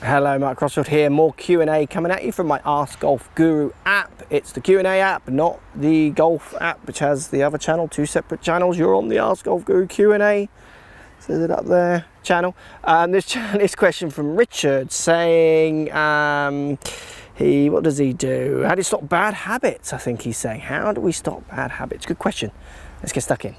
Hello, Mark Crossfield here. More Q&A coming at you from my AskGolfGuru app. It's the Q&A app, not the golf app, which has the other channel, two separate channels. You're on the AskGolfGuru Q&A, says it up there, channel. This question from Richard saying, what does he do? How do you stop bad habits? I think he's saying, how do we stop bad habits? Good question. Let's get stuck in.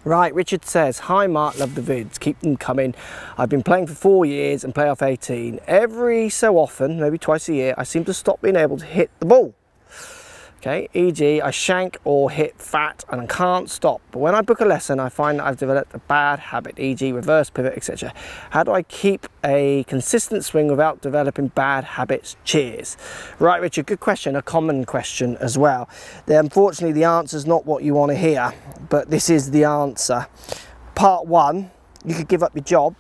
Right, Richard says, hi Mark, love the vids, keep them coming. I've been playing for 4 years and play off 18. Every so often, maybe twice a year, I seem to stop being able to hit the ball. Okay, e.g. I shank or hit fat and I can't stop. But when I book a lesson, I find that I've developed a bad habit, e.g. reverse pivot, etc. How do I keep a consistent swing without developing bad habits? Cheers. Right, Richard, good question, a common question as well. Unfortunately, the answer is not what you want to hear, but this is the answer. Part 1, you could give up your job.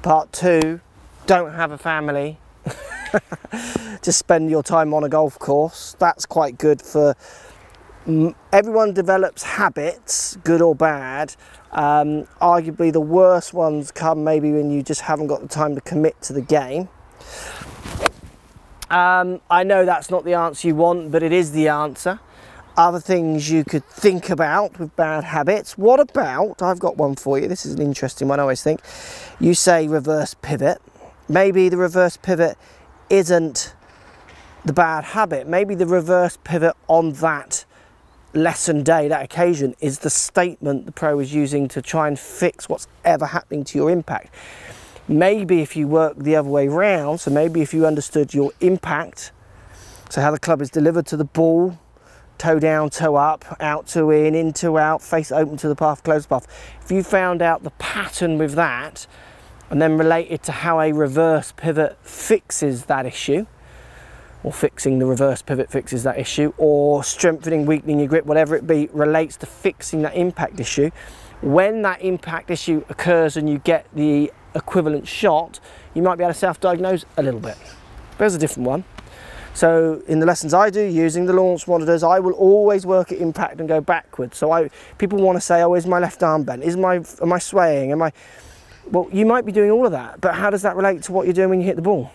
Part 2, don't have a family. Just spend your time on a golf course. That's quite good for everyone. Develops habits, good or bad. Arguably the worst ones come maybe when you just haven't got the time to commit to the game. I know that's not the answer you want, but it is the answer. Other things you could think about with bad habits. What about, I've got one for you, this is an interesting one I always think. You say reverse pivot. Maybe the reverse pivot isn't the bad habit. Maybe the reverse pivot on that lesson day, that occasion, is the statement the pro is using to try and fix what's ever happening to your impact. Maybe if you work the other way round, so maybe if you understood your impact, so how the club is delivered to the ball, toe down, toe up, out to in to out, face open to the path, close the path. If you found out the pattern with that, and then relate it to how a reverse pivot fixes that issue, or fixing the reverse pivot fixes that issue, or strengthening, weakening your grip, whatever it be, relates to fixing that impact issue. When that impact issue occurs and you get the equivalent shot, you might be able to self-diagnose a little bit. There's a different one. So in the lessons I do, using the launch monitors, I will always work at impact and go backwards. So people want to say, oh, is my left arm bent? Am I swaying? Well, you might be doing all of that, but how does that relate to what you're doing when you hit the ball?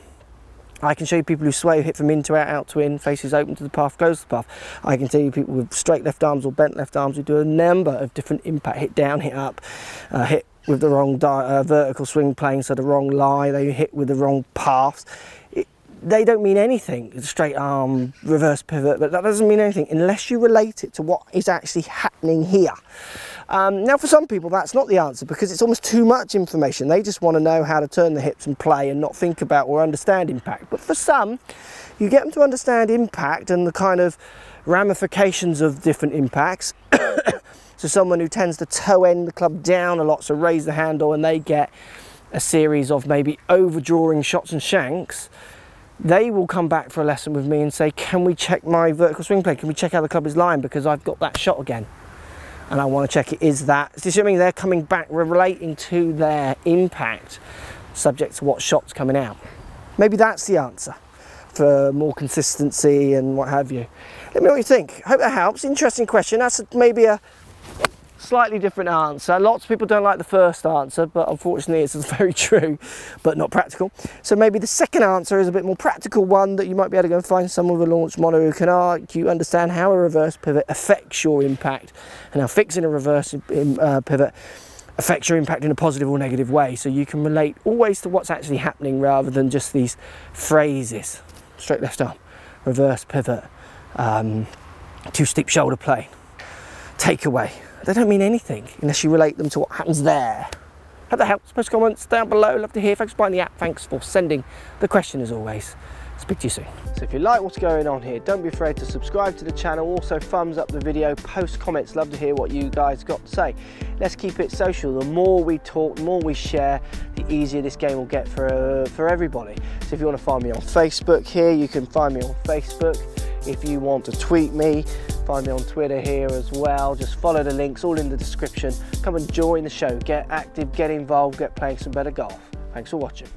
I can show you people who sway, who hit from in to out to in, faces open to the path, close to the path. I can tell you people with straight left arms or bent left arms who do a number of different impact, hit down, hit up, hit with the wrong vertical swing plane, so the wrong lie, they hit with the wrong paths. They don't mean anything, straight arm, reverse pivot, but that doesn't mean anything unless you relate it to what is actually happening here. Now for some people that's not the answer because it's almost too much information. They just want to know how to turn the hips and play and not think about or understand impact. But for some, you get them to understand impact and the kind of ramifications of different impacts. So someone who tends to toe end the club down a lot, so raise the handle, and they get a series of maybe overdrawing shots and shanks, they will come back for a lesson with me and say, can we check my vertical swing play? Can we check how the club is lying because I've got that shot again? And I want to check it is that. Do you see what I mean? They're coming back, relating to their impact, subject to what shot's coming out. Maybe that's the answer for more consistency and what have you. Let me know what you think. Hope that helps. Interesting question. That's maybe a slightly different answer. Lots of people don't like the first answer, but unfortunately it's very true, but not practical. So maybe the second answer is a bit more practical one that you might be able to go and find someone with a launch monitor who can understand how a reverse pivot affects your impact and how fixing a reverse pivot affects your impact in a positive or negative way. So you can relate always to what's actually happening rather than just these phrases. Straight left arm, reverse pivot, too steep shoulder plane, takeaway. They don't mean anything unless you relate them to what happens there. Hope that helps. Post comments down below. Love to hear. Thanks for buying the app. Thanks for sending the question as always. Speak to you soon. So if you like what's going on here, don't be afraid to subscribe to the channel. Also thumbs up the video, post comments. Love to hear what you guys got to say. Let's keep it social. The more we talk, the more we share, the easier this game will get for everybody. So if you want to find me on Facebook here, you can find me on Facebook. If you want to tweet me, find me on Twitter here as well. Just follow the links, all in the description. Come and join the show. Get active, get involved, get playing some better golf. Thanks for watching.